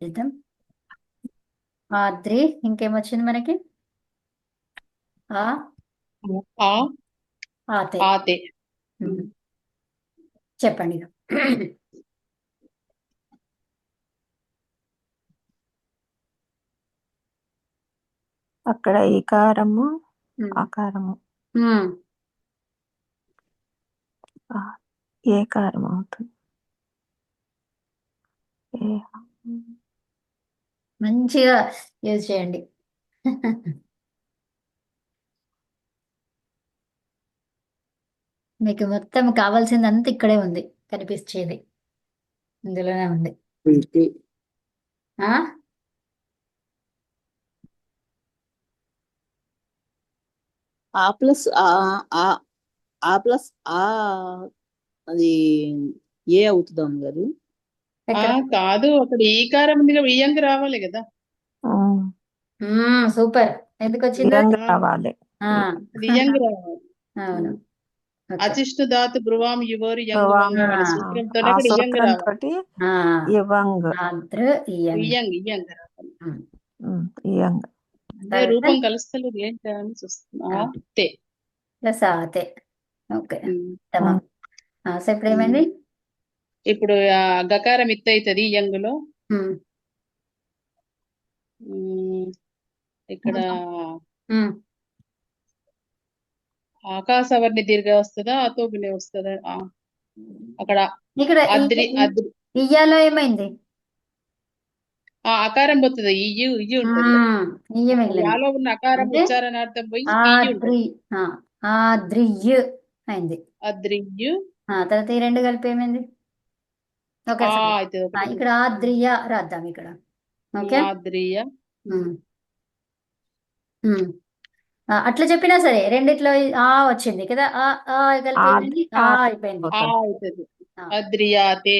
చేద్దాం. ఆద్రి ఇంకేమొచ్చింది మనకి? ఆ ఆ ఆతే. ఆతే. ఉమ్. చెప్పండి ఇక. అక్కడ ఈకారము ఉమ్. ఆకారము ఉమ్. ఆ, ఏ కారం అవుతుంది? ఏ మంచిగా యూజ్ చేయండి. మీకు మొత్తం కావాల్సిందంతా ఇక్కడే ఉంది, కనిపించేది ఇందులోనే ఉంది. ఆ ఆ ప్లస్ ఆ ఆ ఆ ప్లస్ ఆ అది ఏ అవుతుంది అమ్మగారు? ఎక్కడ? కాదు, అక్కడ ఈకారం ఉంది కదా, ఇయ్యంగా రావాలి కదా. సూపర్. ఎందుకు వచ్చింది? ఇయంగా ఆ, రావాలి. ఆ, అది ఇయ్యంగా రావాలి. అవును. ఓకే. అచిష్టు ధాతు బ్రువాం యువోరు యంగ్ భవాంగ్ వంగం అనే ఆ. సూత్రంతోనే ఆ అక్కడ ఇయ్యంగా సూత్రం రావాలి. తోటి ఆ, ఇవంగ్ ఆద్ర ఇయంగ్. ఇయ్యంగా రావాలి. ఇయంగ్ అదే తర్వాత రూపం కలుస్తలేదు ఏంటి అని చూస్తున్నా. తే. ప్లస్ ఆతే. ఓకే. ఉమ్. తమాం. సో ఇప్పుడు ఏమైంది? ఇప్పుడు గకారం ఇత్ అవుతుంది ఇయ్యంగులో. ఉమ్. ఇక్కడ ఉమ్. ఆకాశవర్ణి దీర్ఘ వస్తుందా అతోగునే వస్తుందా? అక్కడ ఇక్కడ అద్రి అద్రి ఇయ్యాలో ఏమైంది? అకారం పోతుంది, ఇయ్యు ఇయ్యు ఉంటది కదా. ఇయ్య మిగిలింది. యాలో ఉన్న అకారం అంటే ఉచ్చారణార్థం పోయి ఇయ్యు ఆద్రి ఉంటది. ఆద్రియ్యు అయింది. అద్రియు తర్వాత ఈ రెండు కలిపి ఏమైంది? ఓకే, సరే. అవుతుంది ఒకటి. ఇక్కడ ఆద్రియ రాద్దాం ఇక్కడ. ఓకే. ఆద్రియ. ఉమ్. ఉమ్. అట్లా చెప్పినా సరే రెండిట్లో వచ్చింది కదా, ఆ కలిపి ఆద్రి ఏమైంది? ఆతే అయిపోయింది. అవుతుంది. ఆ, అద్రియాతే.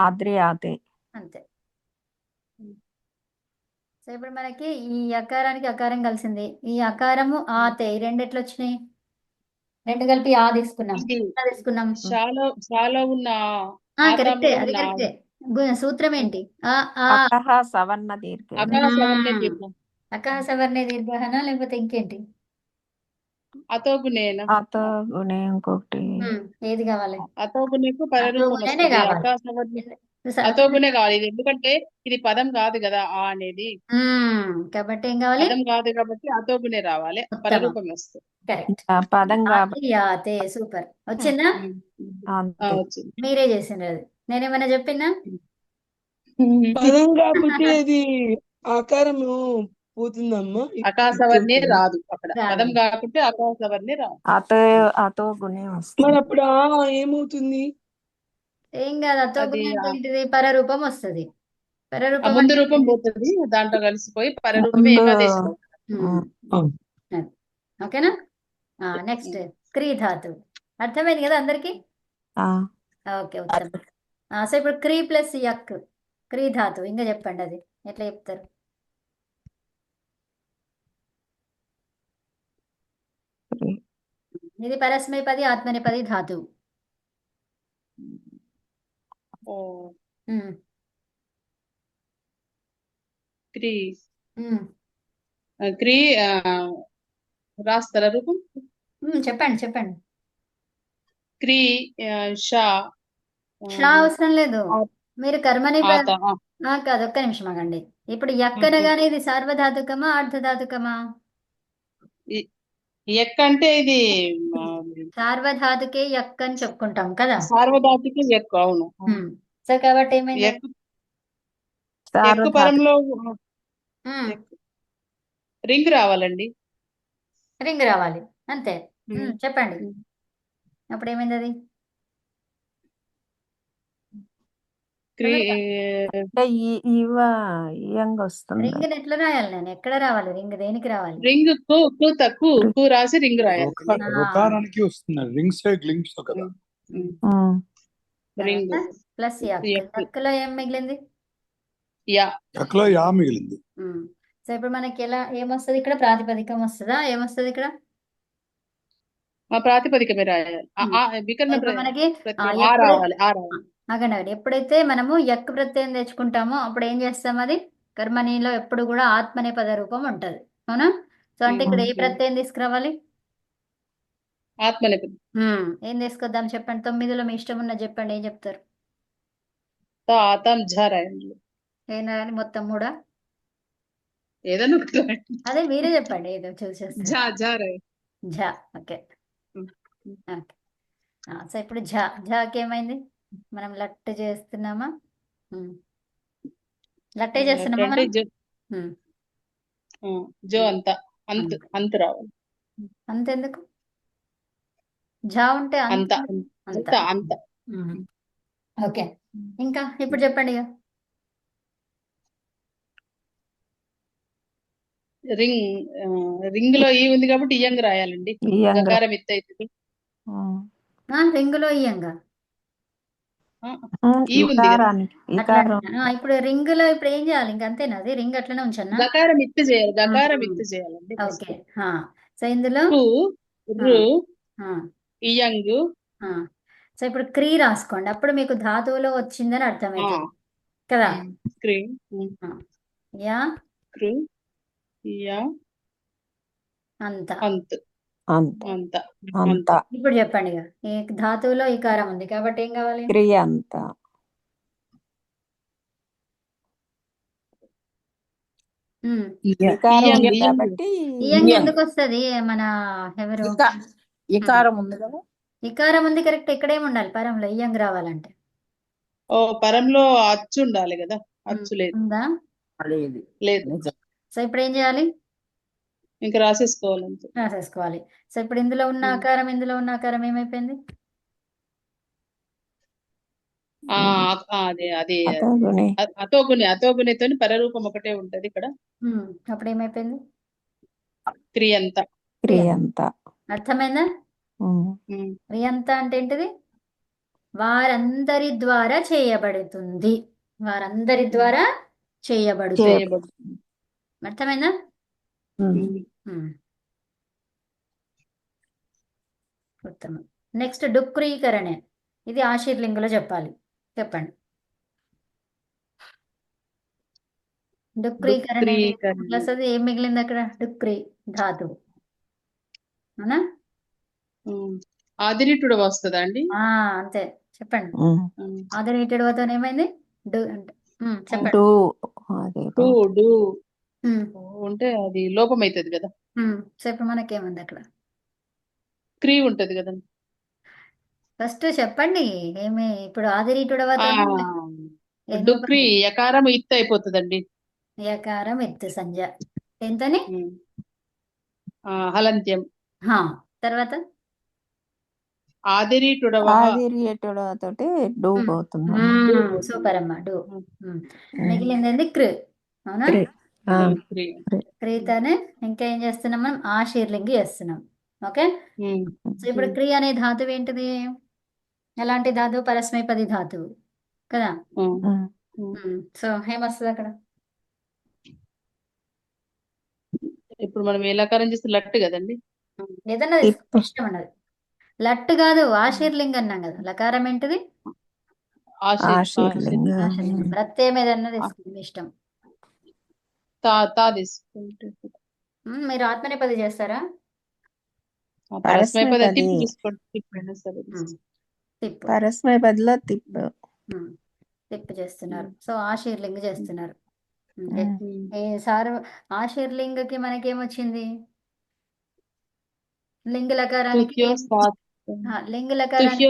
ఆద్రి ఆతే. అంతే. సో ఇప్పుడు మనకి ఈ అకారానికి అకారం కలిసింది. ఈ అకారము ఆతే ఈ రెండు ఎట్లా వచ్చినాయి? రెండు కలిపి తీసుకున్నాం. ఇది ఎట్లా తీసుకున్నాం? చాలా ఉన్న కరెక్టే, ఆతంలో అది ఉన్న కరెక్టే. సూత్రం ఏంటి? ఆ ఆ అకహ సవర్ణ దీర్ఘ అకాశవర్ణ మ్మ్. దీర్ఘం. అకాహ సవర్ణ దీర్ఘన లేకపోతే ఇంకేంటి? అతోగునేన. అతో గుణే ఇంకొకటి ఏది కావాలి? అతోగునేకు పరరూపం అతోగుణేనే వస్తుంది. కావాలి. అకాశవర్ణ అతోగునే కావాలి ఇది, ఎందుకంటే ఇది పదం కాదు కదా అనేది. కాబట్టి ఏం కావాలి? పదం కాదు కాబట్టి అతోగునే రావాలి, ఉత్తమం. పరరూపం వస్తుంది. కరెక్ట్. పదం కాబట్టి యాతే. సూపర్. వచ్చిందా? అంతే. వచ్చింది. మీరే చేసిండ్రు అది. నేనేమైనా చెప్పినా? పదం కాకపోతే అది ఆకారము పోతుందమ్మా. అకాశవర్ణి రాదు అక్కడ. రాదు. పదం కాకుంటే అకాశవర్ణి రాదు. అతో అతో గుణే మరి వస్తుంది. అప్పుడు ఏమవుతుంది? ఏం కాదు. అది అతోగుణం అంటే ఏంటిది? పరరూపం వస్తుంది. ఆ పరరూపం ముందు అంటే రూపం పోతుంది, దాంట్లో కలిసిపోయి పరరూపమే ముందు ఏకాదేశం అవుతుంది. అది. ఓకేనా? నెక్స్ట్ క్రీ ధాతు. అర్థమైంది కదా అందరికి? ఓకే, ఉత్తమం. సో ఇప్పుడు క్రీ ప్లస్ యక్, క్రీ ధాతు. ఇంకా చెప్పండి అది ఎట్లా చెప్తారు? ఇది పరస్మైపది ఆత్మనేపది ధాతు. ఓ ఉమ్. క్రీ ఉమ్. క్రీ రాస్తారా రూపం? చెప్పండి చెప్పండి. క్రీ షా షా అవసరం లేదు. మీరు కర్మని ఆత. కాదు, ఒక్క నిమిషం ఆగండి. ఇప్పుడు యక్కనగానే ఇది సార్వధాతుకమా అర్ధధాతుకమా? ఎక్క అంటే ఇది సార్వధాతుకే యక్ అని చెప్పుకుంటాం కదా. సార్వధాతుకి ఎక్కువ. అవును. సో కాబట్టి ఏమైంది? ఎక్కువ పరంలో ఉమ్. రింగ్ రావాలండి. రింగ్ రావాలి అంతే. చెప్పండి. అప్పుడు ఏమైంది అది? క్రీ ఇయంగ్ వస్తుంది. రింగ్ ఎట్లా రాయాలి? నేను ఎక్కడ రావాలి రింగ్? దేనికి రావాలి? రింగ్ కు రాసి రింగ్ రాయాలి. రుకారానికి వస్తుంది. రింగ్స్ గ్లింగ్స్ కదా. రింగ్ ప్లస్ యక్లో ఏం మిగిలింది? యక్లో యా మిగిలింది. సో ఇప్పుడు మనకి ఎలా ఏమొస్తుంది? ఇక్కడ ప్రాతిపదికం వస్తుందా? ఏమొస్తుంది ఇక్కడ? ప్రాతిపదికమే రాయాలి. ఇప్పుడు మనకి రావాలి. ఆగండి ఎప్పుడైతే మనము యక్ ప్రత్యయం తెచ్చుకుంటామో అప్పుడు ఏం చేస్తాం, అది కర్మణిలో ఎప్పుడు కూడా ఆత్మ అనే పద రూపం ఉంటుంది, అవునా? సో అంటే ఇక్కడ ఏ ప్రత్యయం తీసుకురావాలి? ఆత్మనేపథ్యం. ఏం తీసుకొద్దాం చెప్పండి, 9లో మీ ఇష్టం ఉన్నది చెప్పండి, ఏం చెప్తారు? ఆతం ఝ రాయండి. ఏం రాయాలి, మొత్తం మూడా? ఏదైనా ఒకటి రాయండి. అదే మీరే చెప్పండి, ఏదో చూసేస్తారు. ఝ రాయండి. ఝ. ఓకే. ఓకే. సో ఇప్పుడు ఝకి ఏమైంది? మనం లట్టు చేస్తున్నామా? లట్టే చేస్తున్నామా అంటే మనం? జో అంత అంత రావాలి. అంతెందుకు? ఝ ఉంటే అంత అంత. అంత అంత. ఓకే. ఇంకా ఇప్పుడు చెప్పండి ఇక. రింగ్ లో ఈ ఉంది కాబట్టి ఇయంగ్ రాయాలండి. ఇయంగ్ గకారం ఎత్తు అవుతుంది. రింగులో ఇయ్యంగా ఈ ఉంది కదా. ఇకారానికి ఇకారం ఇప్పుడు రింగ్ లో ఇప్పుడు ఏం చేయాలి? ఇంక అంతేనా, అది రింగ్ అట్లనే ఉంచన్నా? గకారం ఎత్తు చేయాలి. గకారం ఎత్తు చేయాలండి. ఓకే. సో ఇందులో కు రు ఆ, ఇయంగ్ ఆ. సో ఇప్పుడు క్రీ రాసుకోండి, అప్పుడు మీకు ధాతువులో వచ్చిందని అర్థమవుతుంది కదా. స్క్రీన్ యా క్రు యా అంత. అంత్ అంత అంత అంత ఇప్పుడు చెప్పండి ఇక, ఈ ధాతువులో ఈకారం ఉంది కాబట్టి ఏం కావాలి? క్రియ అంత ఇకారం ఇయంగ్, ఉంది ఇయంగ్. కాబట్టి ఇయంగ్ ఎందుకు వస్తుంది? మన ఎవరు? ఇకారం ఉంది కదా. ఇకారం ఉంది కరెక్ట్, ఇక్కడేమి ఉండాలి పరంలో ఇయంగ్ రావాలంటే? ఓ పరంలో అచ్చు ఉండాలి కదా. అచ్చు లేదు. ఉందా? లేదు. లేదు. నిజం. సో ఇప్పుడు ఏం చేయాలి? ఇంకా రాసేసుకోవాలంటే. రాసేసుకోవాలి. సో ఇప్పుడు ఇందులో ఉన్న ఆకారం, ఇందులో ఉన్న ఆకారం ఏమైపోయింది? అదే అదే అతోగుని అతోగునితో పరరూపం ఒకటే ఉంటది ఇక్కడ. అప్పుడు ఏమైపోయింది? క్రియంత. క్రియ అంత అర్థమైందా? క్రియంత అంటే ఏంటిది? వారందరి ద్వారా చేయబడుతుంది, వారందరి ద్వారా చేయబడుతుంది. చేయబడుతుంది. అర్థమైందా? ఉత్తమం. నెక్స్ట్ డుక్రీకరణే, ఇది ఆశీర్లింగులో చెప్పాలి, చెప్పండి. డుక్రీకరణ ప్లస్ అది ఏం మిగిలింది అక్కడ? డుక్రీ ధాతువు, అవునా? ఆదిరిటుడు వస్తుందా అండి? అంతే, చెప్పండి. ఆదరేటెడ్తో ఏమైంది? చెప్పండి. డు డు డు ఉంటే అది లోపం అవుతుంది కదా. సో ఇప్పుడు మనకేముంది అక్కడ? క్రీ ఉంటది కదా. ఫస్ట్ చెప్పండి ఏమి, ఇప్పుడు ఆదిరీటుడవతో డుక్రీ యకారం ఇత్తు అయిపోతుందండి. యకారం ఎత్తు సంజ ఎంతని? హలంత్యం. తర్వాత ఆదిరియటుడతోటి డు పోతుంది. సూపర్ అమ్మా, డు. మిగిలింది ఏంది? క్రీ, అవునా? క్రీతోనే ఇంకా ఏం చేస్తున్నాం మనం? ఆశీర్లింగి చేస్తున్నాం. ఓకే. సో ఇప్పుడు క్రీ అనే ధాతువు ఏంటిది? ఎలాంటి ధాతువు? పరస్మైపది ధాతువు కదా. సో ఏమొస్తుంది అక్కడ? ఇప్పుడు మనం ఏ లకారం చేస్తే లట్టు కదండి. ఏదన్నా ఇష్టం ఉన్నది. లట్టు కాదు, ఆశీర్లింగం అన్నాం కదా. లకారం ఏంటిది? ఆశీర్లింగం. ప్రత్యయం ఏదన్నా తీసుకుంది ఇష్టం. తీసుకుంటే మీరు ఆత్మనేపది చేస్తారా? పరస్మైపదిలో తిప్పు చేస్తున్నారు. సో ఆశీర్లింగ చేస్తున్నారు. సార్ ఆశీర్లింగకి మనకేమొచ్చింది? లింగ లకారానికి లింగ లకారానికి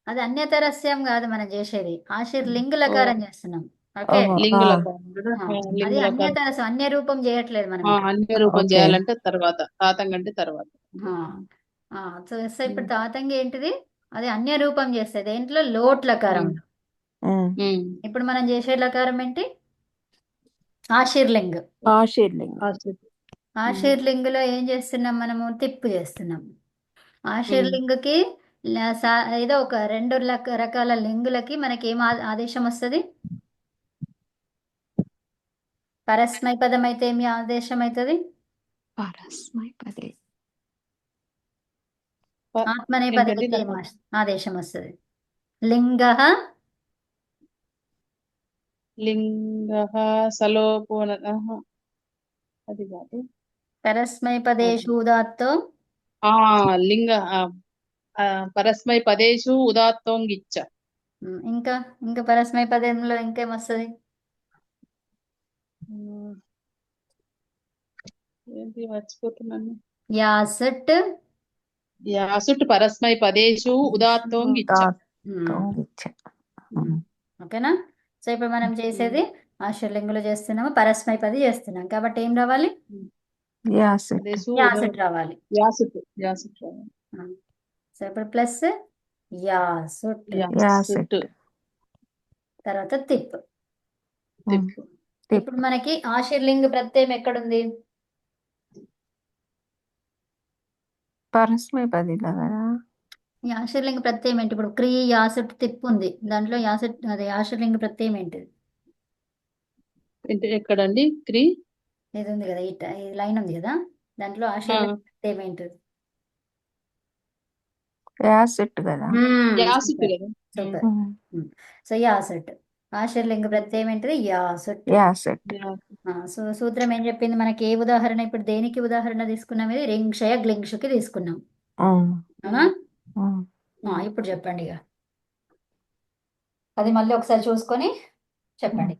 అది అన్యతరస్యం కాదు మనం చేసేది, ఆశీర్లింగ లకారం చేస్తున్నాం. ఓకే. అది అన్యతరస్యం, అన్య రూపం చేయట్లేదు మనం. అన్య రూపం చేయాలంటే తర్వాత తాతంగ అంటే తర్వాత. సో ఇప్పుడు తాతంగి ఏంటిది? అది అన్య రూపం చేస్తే దేంట్లో? లోట్ లకారంలో. ఇప్పుడు మనం చేసే లకారం ఏంటి? ఆశీర్లింగ్. ఆశీర్లింగులో ఏం చేస్తున్నాం మనము? తిప్పు చేస్తున్నాం. ఆశీర్లింగుకి ఏదో ఒక 2 రకాల లింగులకి మనకి ఏం ఆదేశం వస్తుంది? పరస్మైపదం అయితే ఏమి ఆదేశం అవుతుంది? ప- ఆత్మనేపదికి ఏంటండి ఏం నాకు ఆదేశం వస్తుంది? లింగ లింగ సలోపోన అది కాదు. పరస్మైపదేషు ఉదాత్తో ఆ లింగ పరస్మై పదేషు ఉదాత్తోంగిచ్చ. ఇంకా ఇంకా పరస్మైపదంలో ఇంకేమొస్తుంది? ఉమ్, ఏంటి మర్చిపోతున్నాను. యాసట్ యాసుట్ పరస్మై పదేషు ఉదాత్తోంగిచ్చ. తొంగిచ్చ. ఓకేనా? సో ఇప్పుడు మనం చేసేది ఆశ్రలింగులు చేస్తున్నాము, పరస్మైపది చేస్తున్నాం, కాబట్టి ఏం రావాలి? యాసిట్. పదేషు యాసట్ రావాలి. యాసుట్ సో ఇప్పుడు ప్లస్ యాసుట్, యాసుట్ తర్వాత తిప్. తిప్పు. ఇప్పుడు మనకి ఆశీర్లింగ ప్రత్యయం ఎక్కడుంది? పరస్మైపదిలో కదా. ఈ ఆశీర్లింగ ప్రత్యయం ఏంటి? ఇప్పుడు క్రీ యాసట్ తిప్పు ఉంది, దాంట్లో యాసట్ అదే ఆశీర్లింగ ప్రత్యయం ఏంటిది? ఎక్కడండి? క్రీ ఇది ఉంది కదా, ఈ లైన్ ఉంది కదా, దాంట్లో ఆశీర్లింగ ప్రత్యయం ఏంటిది? యాసిట్ కదా. యాసుట్ కదా. సూపర్. సో యాసట్. ఆశీర్లింగ ప్రత్యయం ఏంటిది? యాసట్. యాసిట్. సో సూత్రం ఏం చెప్పింది మనకి? ఏ ఉదాహరణ? ఇప్పుడు దేనికి ఉదాహరణ తీసుకున్నాం? ఇది రింక్షయ గ్లింక్షకి తీసుకున్నాం, అవునా? ఇప్పుడు చెప్పండి ఇక అది మళ్ళీ ఒకసారి చూసుకొని చెప్పండి.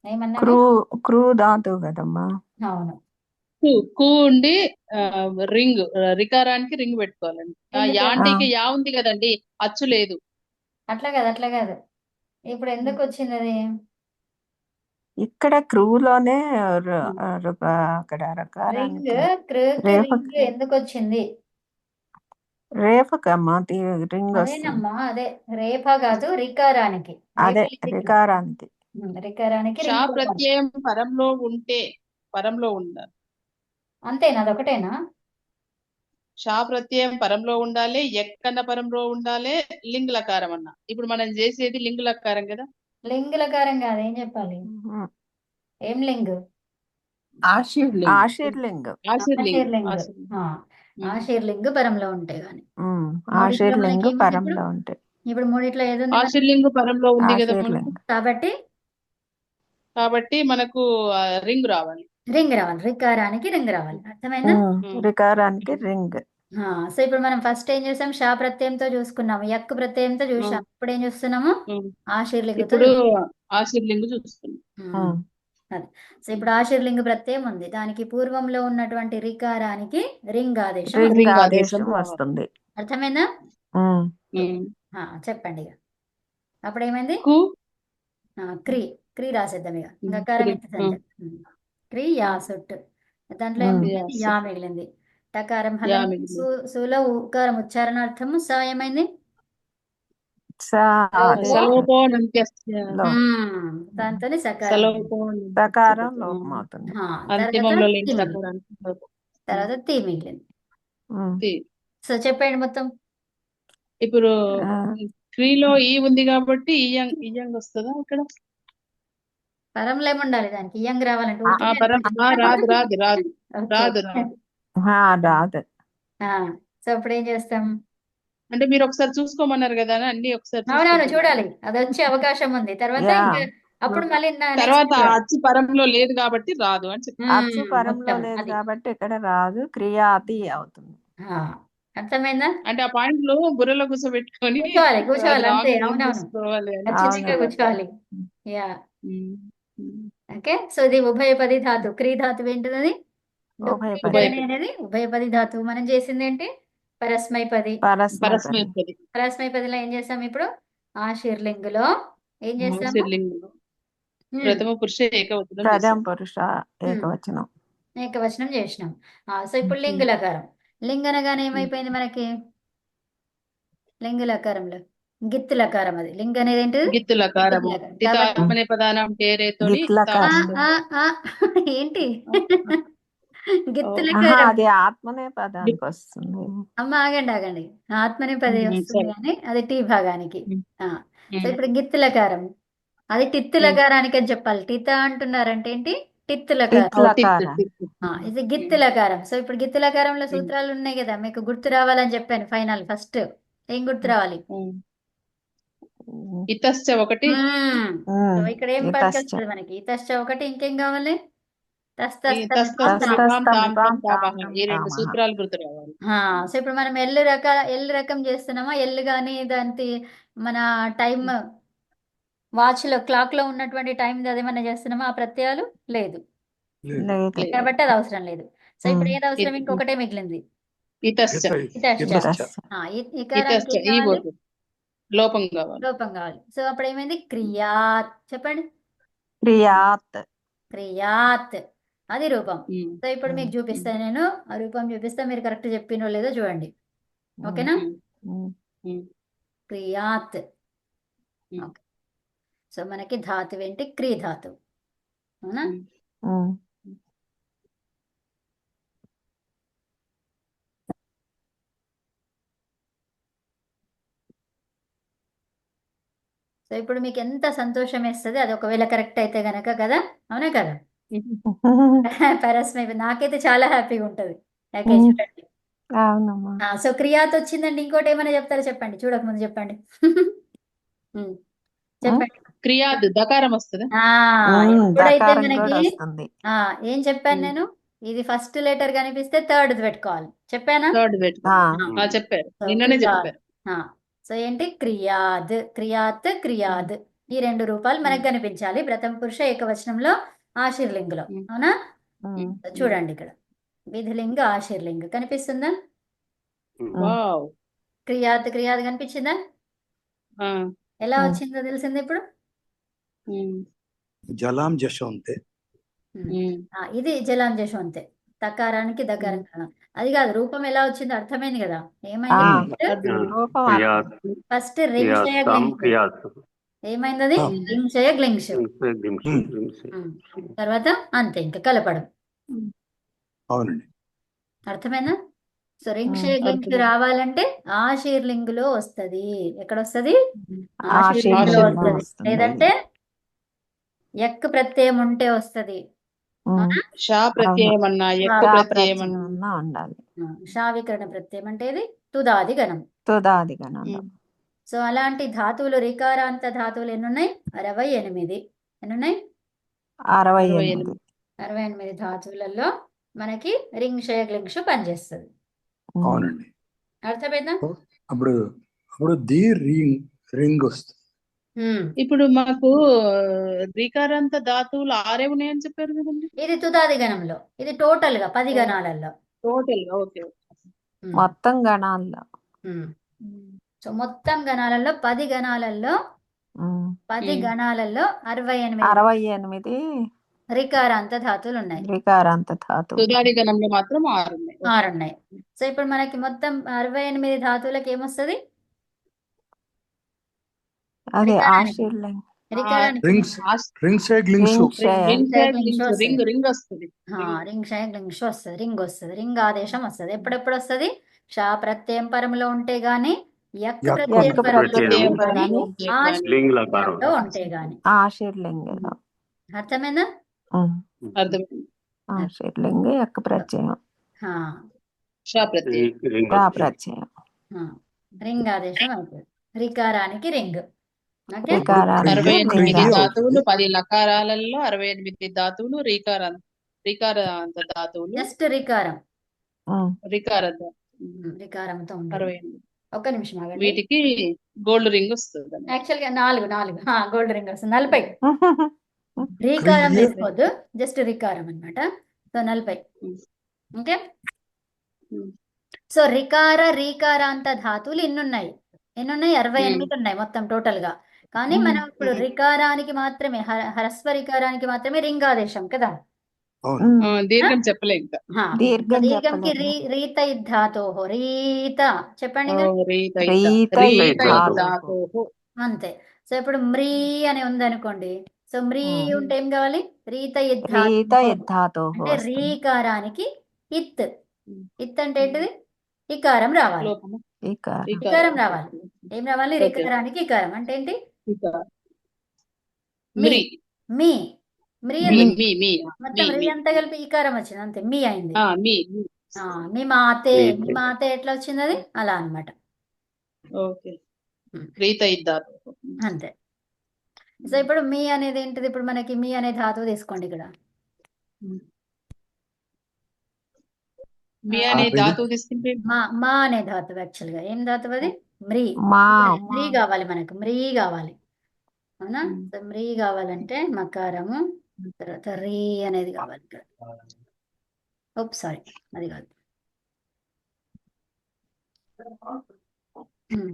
ఏమన్నా? క్రూ ధాతువు కదమ్మా. అవును. కు ఉండి రింగ్ రికారానికి రింగ్ పెట్టుకోవాలండి. యాంటీకి యా ఉంది కదండి, అచ్చు లేదు. అట్లా కాదు, అట్లా కాదు. ఇప్పుడు ఎందుకు వచ్చింది అది? ఇక్కడ క్రూలోనే అక్కడ రింగ్ రకారానికి రింగ్ ఎందుకు వచ్చింది? రేఫకమ్మా రింగ్ వస్తుంది. అదేనమ్మా, అదే రేఫా కాదు, రికారానికి. అదే రికారానికి. రికారానికి షా రింగ్ ప్రత్యయం పరంలో ఉండాలి. అంతేనా? అదొకటేనా? షా ప్రత్యయం పరంలో ఉండాలి, ఎక్కన్న పరంలో ఉండాలి, లింగ్ లకారం అన్న. ఇప్పుడు మనం చేసేది లింగ్ లకారం కదా. లింగ్ లకారం కాదు, ఏం చెప్పాలి? ఏం లింగ్? ఆశీర్లింగ్. ఆశీర్లింగ్. ఆశీర్లింగ్ పరంలో ఉంటాయి కానీ ఆశీర్లింగ్ పరంలో ఉంటాయి. ఇప్పుడు మూడిట్లో ఏది ఉంది? ఆశీర్లింగ్ పరంలో ఉంది కదా మనకు. ఆశీర్లింగ్. కాబట్టి మనకు రింగ్ రావాలి. రింగ్ రావాలి, రికారానికి రింగ్ రావాలి. అర్థమైందా? రికారానికి రింగ్. సో ఇప్పుడు మనం ఫస్ట్ ఏం చేసాం? షా ప్రత్యయంతో చూసుకున్నాము, యక్ ప్రత్యయంతో చూసాం. ఇప్పుడు ఏం చూస్తున్నాము? ఆశీర్లింగతో. ఇప్పుడు ఆశీర్లింగ్ చూస్తున్నాం. అదే. సో ఇప్పుడు ఆశీర్లింగ ప్రత్యయం ఉంది, దానికి పూర్వంలో ఉన్నటువంటి రికారానికి రింగ్ ఆదేశం వస్తుంది. అర్థమైందా? చెప్పండి ఇక. అప్పుడు ఏమైంది? క్రీ క్రీ రాసేద్దాం ఇక. గకారం క్రీ యాసుట్. దాంట్లో యా మిగిలింది. టకారం హలం సుల ఉకారం ఉచ్చారణార్థము స ఏమైంది? దాంతో సకారం లోపం అవుతుంది. తర్వాత తీ మిగిలింది. సో చెప్పండి మొత్తం. ఇప్పుడు క్రీలో ఈ ఉంది కాబట్టి ఇయంగ్ వస్తుందా ఇక్కడ? పరంలో ఏముండాలి దానికి? ఇయంగ్ రావాలంటే రాదు. సో ఇప్పుడు ఏం చేస్తాం అంటే మీరు ఒకసారి చూసుకోమన్నారు కదా అన్ని ఒకసారి. అవునవును, చూడాలి, అది వచ్చే అవకాశం ఉంది. తర్వాత అప్పుడు మళ్ళీ తర్వాత అచ్చు పరంలో లేదు కాబట్టి రాదు అని చెప్పి. అచ్చు పరంలో లేదు కాబట్టి ఇక్కడ రాదు, క్రియాతి అవుతుంది. అర్థమైందా? అంటే ఆ పాయింట్ లో బుర్రలో కూర్చోబెట్టుకొని కూర్చోవాలి అంతే. అవునవును, కూర్చోవాలి. ఓకే. సో ఇది ఉభయపది ధాతు. క్రీ ధాతు ఏంటిది? అనేది ఉభయపది ధాతువు. మనం చేసింది ఏంటి? పరస్మైపది. పరస్మైపదిలో ఏం చేసాం? ఇప్పుడు ఆశీర్లింగులో ఏం చేసాం? ప్రథమ పురుష ఏకవచనం చేసినాం. సో ఇప్పుడు లింగులకారం. లింగనగానే ఏమైపోయింది మనకి? లింగులకారంలో గిత్తులకారం. అది లింగ అనేది ఏంటి? గిత్తులకారము. ఏంటి అది ఆత్మనేపదానికి వస్తుంది. అమ్మ ఆగండి. ఆత్మనేపది వస్తుంది కానీ అది టీ భాగానికి. సో ఇప్పుడు గిత్తులకారం, అది టిత్తులకారానికి అని చెప్పాలి. టిత అంటున్నారంటే ఏంటి? టిత్ లకారం టిత్ లకారం ఇది గిత్ లకారం. సో ఇప్పుడు గిత్ లకారంలో సూత్రాలు ఉన్నాయి కదా, మీకు గుర్తు రావాలని చెప్పాను. ఫైనల్ ఫస్ట్ ఏం గుర్తు రావాలి? ఇతశ్చ ఒకటి, సో ఇక్కడ ఏం పనికొస్తుంది మనకి? ఇతశ్చ ఒకటి, ఇంకేం కావాలి? తస్తస్తమిమాం తాం తం తాపహ. ఈ రెండు సూత్రాలు గుర్తు రావాలి. సో ఇప్పుడు మనం ఎల్లు రకం చేస్తున్నామా? ఎల్లు కానీ దాని మన టైం వాచ్ లో క్లాక్ లో ఉన్నటువంటి టైం అదేమన్నా చేస్తున్నామా? ఆ ప్రత్యయాలు లేదు లేదు. కాబట్టి అది అవసరం లేదు. సో ఇప్పుడు ఏది అవసరం? ఇంకొకటే మిగిలింది, ఇతశ్చ ఇతశ్చ. ఇతశ్చ. ఇకారానికి ఇతశ్చ ఏం ఈ కావాలి? పోతుంది, లోపం కావాలి. లోపం కావాలి. సో అప్పుడు ఏమైంది? క్రియాత్. చెప్పండి, క్రియాత్. క్రియాత్ అది రూపం. ఉమ్, సో ఇప్పుడు మీకు చూపిస్తాను, నేను ఆ రూపం చూపిస్తా, మీరు కరెక్ట్ చెప్పినో లేదో చూడండి. ఓకేనా? ఉమ్, క్రియాత్. ఉమ్. ఓకే. సో మనకి ధాతువు ఏంటి? క్రీ ధాతువు, అవునా? సో ఇప్పుడు మీకు ఎంత సంతోషం వేస్తుంది అది ఒకవేళ కరెక్ట్ అయితే గనక, కదా? అవునా కదా? పరస్మై నాకైతే చాలా హ్యాపీగా ఉంటుంది. ఓకే, చూడండి. అవునమ్మా. సో క్రియాత్ వచ్చిందండి. ఇంకోటి ఏమైనా చెప్తారా? చెప్పండి, చూడకముందు చెప్పండి. చెప్పండి. క్రియాద్ దకారం వస్తుంది. ఎప్పుడైతే దకారం మనకి కూడా వస్తుంది. ఏం చెప్పాను నేను? ఇది ఫస్ట్ లెటర్ కనిపిస్తే థర్డ్ పెట్టుకోవాలి, చెప్పానా? థర్డ్ పెట్టుకో. చెప్పారు, నిన్ననే చెప్పారు. సో ఏంటి? క్రియాద్, క్రియాత్, క్రియాద్. ఈ రెండు రూపాలు మనకు కనిపించాలి ప్రథమ పురుష ఏకవచనంలో ఆశీర్లింగులో, అవునా? చూడండి ఇక్కడ విధిలింగ ఆశీర్లింగ కనిపిస్తుందా? వావ్. క్రియాత్, క్రియాద్ కనిపించిందా? ఆ, ఎలా వచ్చిందో తెలిసింది ఇప్పుడు. ఉమ్, జలాం జశోంతే. ఇది జలాం చేసాం అంతే. తకారానికి దకారం కదా. అది కాదు, రూపం ఎలా వచ్చిందో అర్థమైంది కదా? ఏమైంది? రూపం ఫస్ట్ రింగ్ ఏమైంది? అది రింగ్ చేయ గ్లింగ్స్. తర్వాత అంతే, ఇంకా కలపడం. అవునండి. అర్థమైందా? సో రింగ్ షే గ్లింగ్స్ రావాలంటే ఆశీర్లింగ్ లో వస్తది. ఎక్కడ వస్తది? ఆశీర్లింగ్ లో వస్తది. లేదంటే ఎక్ ప్రత్యయం ఉంటే వస్తది. షా ప్రత్యయం అన్నా, ఎక్కువ ప్రత్యయం అన్నా ఉండాలి. షా వికరణ ప్రత్యయం అంటే ఇది తుదాది గణం. తుదాది గణం. సో అలాంటి ధాతువులు, రికారాంత ధాతువులు ఎన్నున్నాయి? 68. ఎన్నున్నాయి? 68. 68 ధాతువులలో మనకి రింగ్ షయ గ్లింగ్షు పనిచేస్తుంది. అవునండి. అర్థమైందా? అప్పుడు అప్పుడు ది రింగ్ వస్తుంది. ఇప్పుడు మాకు రీకారాంత ధాతువులు 6 ఉన్నాయని చెప్పారు కదండి. ఇది తుదాది గణంలో, ఇది టోటల్ గా 10 గణాలలో. టోటల్ గా ఓకే. మొత్తం గణాల్లో. సో మొత్తం గణాలలో 10 గణాలలో 10 గణాలలో 68 రికారాంత ధాతువులు ఉన్నాయి. రికారాంత ధాతువు. తుదాది గణంలో మాత్రం 6 ఉన్నాయి. 6 ఉన్నాయి. సో ఇప్పుడు మనకి మొత్తం 68 ధాతువులకు ఏమొస్తుంది? అదే ఆశీర్లింగ్. రికారానికి రింగ్ షే గ్లింగ్స్. రింగ్ రింగ్ వస్తుంది. రింగ్ షయ గ్లింగ్షు వస్తుంది, రింగ్ వస్తుంది, రింగ్ ఆదేశం వస్తుంది. ఎప్పుడెప్పుడు వస్తుంది? షా ప్రత్యయం పరంలో ఉంటే గాని, యక్ ప్రత్యయం పరంలో ఉంటే గాని. ఆశీర్లింగ్. అర్థమైందా? అర్థమైంది. ఆశీర్లింగ్ యొక్క ప్రత్యయం. షా ప్రత్యయం. రింగ్ ఆదేశం అవుతుంది. రికారానికి రింగ్. 68 ధాతువులు, 10 లకారాలలో 68 ధాతువులు, రీకారాంత ధాతువులు. జస్ట్ రికారం, రికారంతో ఉంటుంది. 68. ఒక్క నిమిషం ఆగండి. వీటికి గోల్డ్ రింగ్ వస్తుంది. యాక్చువల్ గా 4 గోల్డ్ రింగ్ వస్తుంది. 40 రీకారం వేసుకోవద్దు, జస్ట్ రికారం అన్నమాట. సో 40. ఓకే. సో రీకారాంత ధాతువులు ఎన్నున్నాయి? 68 ఉన్నాయి మొత్తం టోటల్ గా. కానీ మనం ఇప్పుడు రికారానికి మాత్రమే, హ్రస్వ రికారానికి మాత్రమే రింగ్ ఆదేశం కదా. దీర్ఘం చెప్పలే ఇంకా. దీర్ఘంకి రీత ధాతోహో. రీత చెప్పండి. అంతే. సో ఇప్పుడు మ్రీ అని ఉంది అనుకోండి. సో మ్రీ ఉంటే ఏం కావాలి? రీత అంటే రీకారానికి ఇత్. ఇత్ అంటే ఏంటిది? ఇకారం రావాలి. ఇకారం రావాలి. ఏం రావాలి? రికారానికి ఇకారం అంటే ఏంటి? మీ. మ్రీ మీ ఎందుకు మీ మీ మొత్తం మీ రీ మీ అంతా కలిపి ఈకారం వచ్చింది అంతే మీ అయింది. మీ మీ మాతే మీ మాతే ఎట్లా వచ్చింది అది అలా అన్నమాట. ఓకే. క్రీత ఇద్దారు. అంతే. సో ఇప్పుడు మీ అనేది ఏంటిది, ఇప్పుడు మనకి మీ అనే ధాతువు తీసుకోండి ఇక్కడ. మీ ఆ, అనే ఇది ధాతువు తీసుకుంటే మా అనే ధాతువు యాక్చువల్ గా ఏం ధాతువు అది, మ్రీ. మా మ్రీ కావాలి మనకు, మ్రీ కావాలి అవునా. సో మ్రీ కావాలంటే మకారము తర్వాత రీ అనేది కావాలి ఇక్కడ. సారీ అది కాదు. ఉమ్.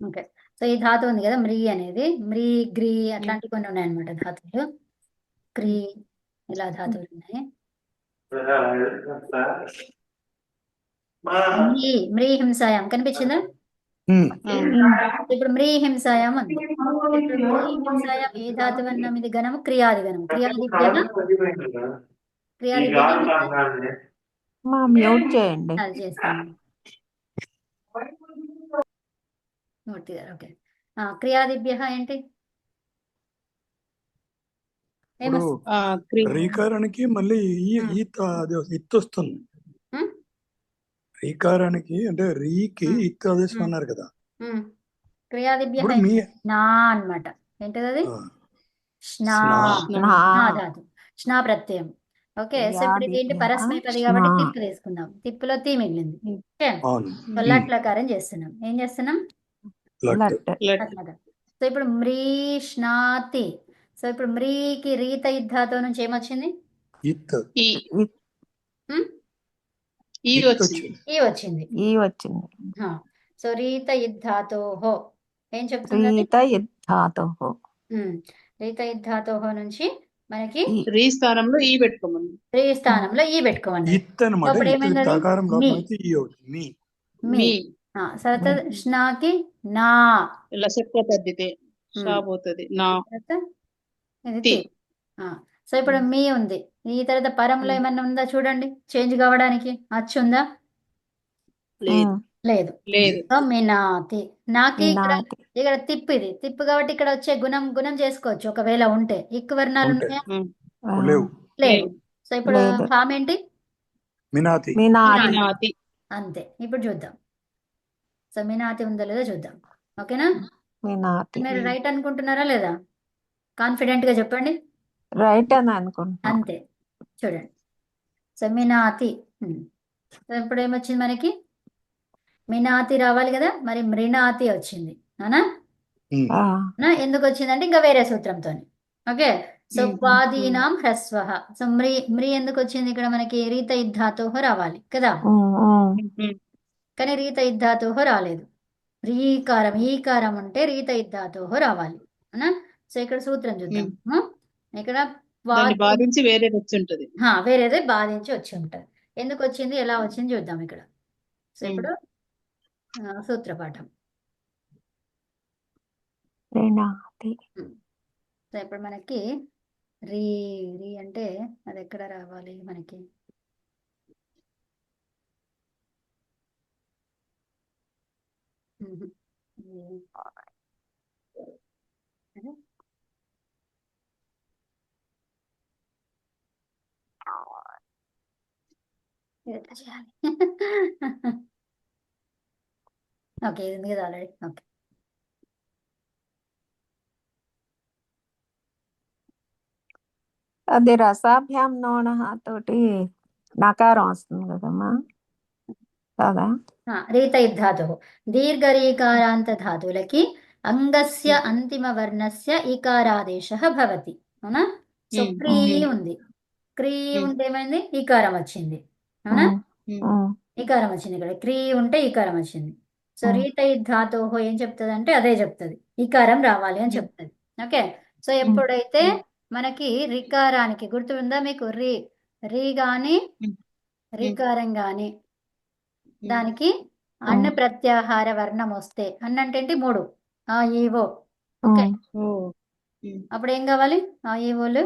ఓకే. సో ఈ ధాతువు ఉంది కదా మ్రీ అనేది, మ్రీ గ్రీ అట్లాంటివి కొన్ని ఉన్నాయన్నమాట ధాతువులు. క్రీ ఇలా ధాతువులు ఉన్నాయి. మ్రీ హింసాయం కనిపించిందా? ఇప్పుడు మ్రీ హింసాయం ఉంది. ఇప్పుడు మ్రీ హింసాయం ఏ ధాతువు అన్నాం, ఇది గణము క్రియాది గణము. క్రియాదిభ్య మా మ్యూట్ చేయండి. అది చేస్తాను. మూర్తి గారు ఓకే. క్రియాదిభ్య ఏంటి ఇప్పుడు ఏమొస్తుంది? రీకారానికి మళ్ళీ అదే ఇత్తు వస్తుంది. ఉమ్, రీకారానికి అంటే రీకి ఉమ్, ఇత్తు ఆదేశం ఉమ్, అన్నారు కదా. ఉమ్. క్రియాదిభ్య ఇప్పుడు మీ నా అన్నమాట. ఏంటిది అది? ఆ, స్నా. స్నా స్నా ధాతు, స్నా ప్రత్యయం. ఓకే. సో ఇప్పుడు ఇది ఏంటి, పరస్మైపది కాబట్టి తిప్పు తీసుకుందాం. తిప్పులో తీ మిగిలింది. ఓకే. అవును. సో లట్ లకారం చేస్తున్నాం. ఏం చేస్తున్నాం? లట్ లట్ లకారం. సో ఇప్పుడు మ్రీష్నాతి. సో ఇప్పుడు మ్రీకి రీత ధాతువు నుంచి ఏమొచ్చింది? ఇత్ ఈ ఉమ్? ఈ ఇత్ వచ్చింది. వచ్చింది. ఈ వచ్చింది. ఈ వచ్చింది. సో రీత ధాతోహో ఏం చెప్తుంది అది? రీత యుద్ధాతో రీత ధాతోహో నుంచి మనకి రీ స్థానంలో ఈ పెట్టుకోమని. రీ స్థానంలో ఈ పెట్టుకోమన్నది. ఇత్ అనమాట. అప్పుడు ఇత్ ఏమైంది అది? తకారం మీ లోపల ఈ అవుతుంది. మీ మీ మీ తర్వాత స్నాకి నా. లసత్వ పద్ధతి షా పోతుంది. నా తర్వాత ఇది తి. తి. సో ఇప్పుడు మీ ఉంది. ఈ తర్వాత పరంలో ఏమన్నా ఉందా చూడండి, చేంజ్ కావడానికి అచ్చు ఉందా? లేదు లేదు. లేదు. సో మినాతి. నాకి ఇక్కడ మినాతి. ఇక్కడ తిప్పు, ఇది తిప్పు కాబట్టి ఇక్కడ వచ్చే గుణం గుణం చేసుకోవచ్చు ఒకవేళ ఉంటే. ఇక్కు వర్ణాలు ఉంటే. ఉన్నాయా? లేవు. లేవు. సో ఇప్పుడు లేదు. ఫామ్ ఏంటి? మినాతి. మినాతి. మినాతి. అంతే. ఇప్పుడు చూద్దాం. సో మినాతి ఉందో లేదో చూద్దాం. ఓకేనా? మినాతి మీరు రైట్ అనుకుంటున్నారా లేదా? కాన్ఫిడెంట్ గా చెప్పండి. రైట్ అని అనుకుంటున్నా. అంతే. చూడండి. సో మినాతి. సో ఇప్పుడు ఏమొచ్చింది మనకి? మినాతి రావాలి కదా, మరి మృణాతి వచ్చింది. అవునా? ఆ, ఎందుకు వచ్చిందంటే ఇంకా వేరే సూత్రంతో. ఓకే. సో పాదీనాం హ్రస్వ. సో మ్రీ ఎందుకు వచ్చింది ఇక్కడ మనకి? రీత ధాతోహ రావాలి కదా, కానీ రీత ధాతోహ రాలేదు. రీకారం ఈకారం ఉంటే రీత ధాతోహ రావాలి. అవునా? సో ఇక్కడ సూత్రం చూద్దాం. ఇక్కడ దాన్ని బాధించి వేరే వచ్చి ఉంటది. వేరేదే బాధించి వచ్చి ఉంటది. ఎందుకు వచ్చింది, ఎలా వచ్చింది చూద్దాం ఇక్కడ. సో ఇప్పుడు సూత్రపాఠం. మినాతి. సో ఇప్పుడు మనకి రీ రీ అంటే అది ఎక్కడ రావాలి మనకి? ఎట్లా చేయాలి? ఓకే, ఇది ఉంది కదా ఆల్రెడీ. ఓకే. అది రసాభ్యాం నోణ తోటి నకారం వస్తుంది కదమ్మా కదా. రీత ధాతు దీర్ఘరీకారాంత ధాతువులకి అంగస్య అంతిమ వర్ణస్య ఈకారాదేశ భవతి. అవునా? సో క్రీ ఉంది. క్రీ ఉంటే ఏమైంది? ఈకారం వచ్చింది. అవునా? ఈకారం వచ్చింది ఇక్కడ. క్రీ ఉంటే ఈకారం వచ్చింది. సో రీత ధాతోహో ఏం చెప్తుంది అంటే అదే చెప్తుంది, ఈకారం రావాలి అని చెప్తుంది. ఓకే. సో ఎప్పుడైతే మనకి రికారానికి గుర్తు ఉందా మీకు? రీ గాని రికారం గాని దానికి అన్న ప్రత్యాహార వర్ణం వస్తే, అన్నంటే ఏంటి? 3 ఆ ఈవో. ఓకే. అప్పుడు ఏం కావాలి? ఆ ఈవోలు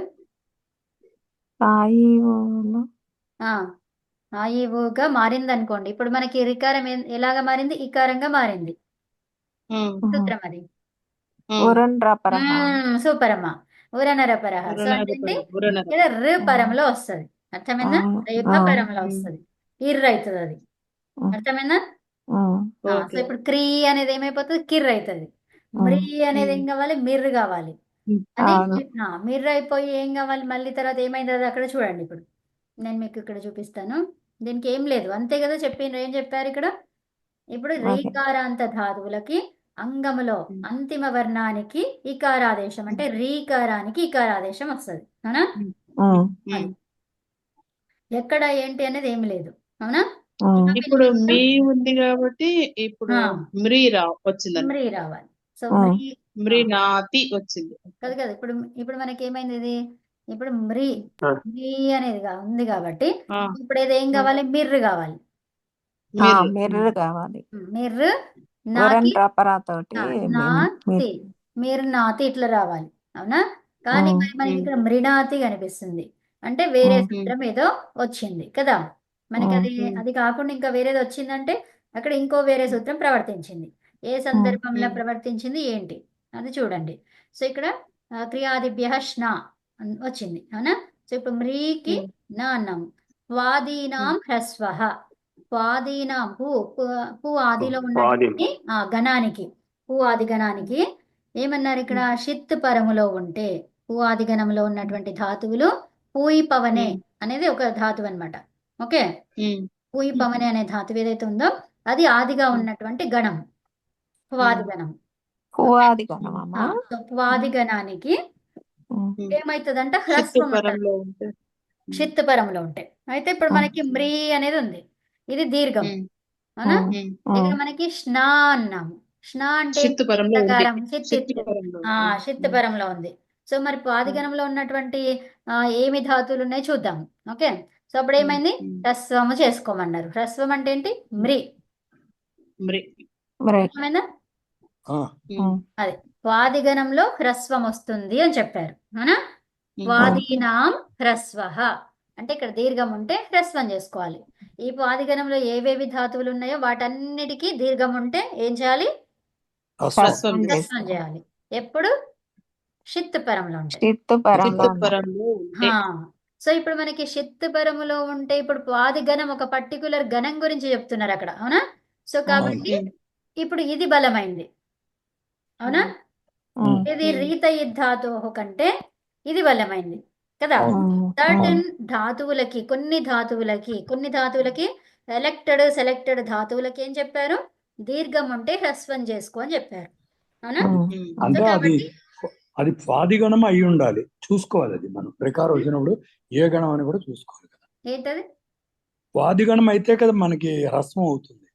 ఆ ఈవోగా మారింది అనుకోండి. ఇప్పుడు మనకి రికారం ఎలాగా మారింది? ఈకారంగా మారింది. సూత్రం అది. ఉరన్రపరః. సూపర్ అమ్మా. ఉరనరపరహ. సో అంటే ఏంటి? ఇక్కడ ర పరంలో వస్తుంది. అర్థమైందా? రేప పరంలో వస్తుంది. ఇర్ర అవుతుంది అది. అర్థమైందా? సో ఇప్పుడు క్రీ అనేది ఏమైపోతుంది? కిర్ర అవుతుంది. మ్రీ అనేది ఏం కావాలి? మిర్రు కావాలి. అది మిర్ర అయిపోయి ఏం కావాలి? మళ్ళీ తర్వాత ఏమైంది అది అక్కడ చూడండి. ఇప్పుడు నేను మీకు ఇక్కడ చూపిస్తాను. దీనికి ఏం లేదు, అంతే కదా చెప్పిండ్రు. ఏం చెప్పారు ఇక్కడ? ఇప్పుడు రీకారాంత ధాతువులకి అంగములో అంతిమ వర్ణానికి ఇకారాదేశం, అంటే రీకారానికి ఇకారాదేశం వస్తుంది. అవునా? అది ఎక్కడ ఏంటి అనేది ఏమి లేదు. అవునా? ఇప్పుడు మీ ఉంది కాబట్టి ఇప్పుడు మ్రీ వచ్చిందండి. మ్రీ రావాలి. సో మ్రీ నాతి వచ్చింది కదా కదా. ఇప్పుడు ఇప్పుడు మనకి ఏమైంది? ఇది ఇప్పుడు మ్రీ అనేది ఉంది కాబట్టి ఇప్పుడు ఏది ఏం కావాలి? మిర్రు కావాలి. మిర్రు కావాలి. మిర్రు ఉరన్రపరతోటి నాతి, మీరు నాతి ఇట్లా రావాలి. అవునా? కానీ మరి మనకి ఇక్కడ మృణాతి కనిపిస్తుంది. అంటే వేరే సూత్రం ఏదో వచ్చింది కదా మనకి. అది కాకుండా ఇంకా వేరేది వచ్చిందంటే అక్కడ ఇంకో వేరే సూత్రం ప్రవర్తించింది. ఏ సందర్భంలో ప్రవర్తించింది ఏంటి అది చూడండి. సో ఇక్కడ క్రియాదిభ్య స్నా వచ్చింది. అవునా? సో ఇప్పుడు మ్రీకి నా అన్నాము. వాదీనాం హ్రస్వ. వాదీనాం పు ఆదిలో ఉన్నటువంటి గణానికి, పు ఆది గణానికి ఏమన్నారు ఇక్కడ? షిత్ పరములో ఉంటే పు ఆది గణంలో ఉన్నటువంటి ధాతువులు పూయి పవనే అనేది ఒక ధాతువు అన్నమాట. ఓకే, పూయి పవనే అనే ధాతువు ఏదైతే ఉందో అది ఆదిగా ఉన్నటువంటి గణం, పువాది గణం. పువాది గణానికి ఏమైతుందంట? హ్రస్వం ఉంటుంది షిత్ పరంలో ఉంటే. అయితే ఇప్పుడు మనకి మ్రీ అనేది ఉంది, ఇది దీర్ఘం. అవునా? ఇక్కడ మనకి స్నా అన్నాము. స్నా అంటే షిత్ పరంలో ఉంది. సో మరి పాదిగణంలో ఉన్నటువంటి ఏమి ధాతువులు ఉన్నాయి చూద్దాం. ఓకే, సో అప్పుడు ఏమైంది? హ్రస్వము చేసుకోమన్నారు. హ్రస్వం అంటే ఏంటి? మ్రీ. అదే వాదిగణంలో హ్రస్వం వస్తుంది అని చెప్పారు. అవునా? వాదీనాం హ్రస్వ అంటే ఇక్కడ దీర్ఘం ఉంటే హ్రస్వం చేసుకోవాలి. ఈ వాదిగణంలో ఏవేవి ధాతువులు ఉన్నాయో వాటన్నిటికీ దీర్ఘం ఉంటే ఏం చేయాలి? హ్రస్వం చేయాలి. ఎప్పుడు? షిత్ పరంలో ఉంటే. సో ఇప్పుడు మనకి షిత్ పరములో ఉంటే ఇప్పుడు వాదిగణం ఒక పర్టికులర్ గణం గురించి చెప్తున్నారు అక్కడ. అవునా? సో కాబట్టి ఇప్పుడు ఇది బలమైంది. అవునా? ఇది రీత ధాతు కంటే ఇది బలమైంది కదా. సర్టన్ ధాతువులకి, కొన్ని ధాతువులకి సెలెక్టెడ్ ధాతువులకి ఏం చెప్పారు? దీర్ఘం ఉంటే హ్రస్వం చేసుకో అని చెప్పారు. అవునా? అంటే అది స్వాదిగణం అయి ఉండాలి, చూసుకోవాలి. అది మనం ప్రకారం వచ్చినప్పుడు ఏ గణం అని కూడా చూసుకోవాలి కదా. ఏంటది? స్వాదిగణం అయితే కదా మనకి హ్రస్వం అవుతుంది.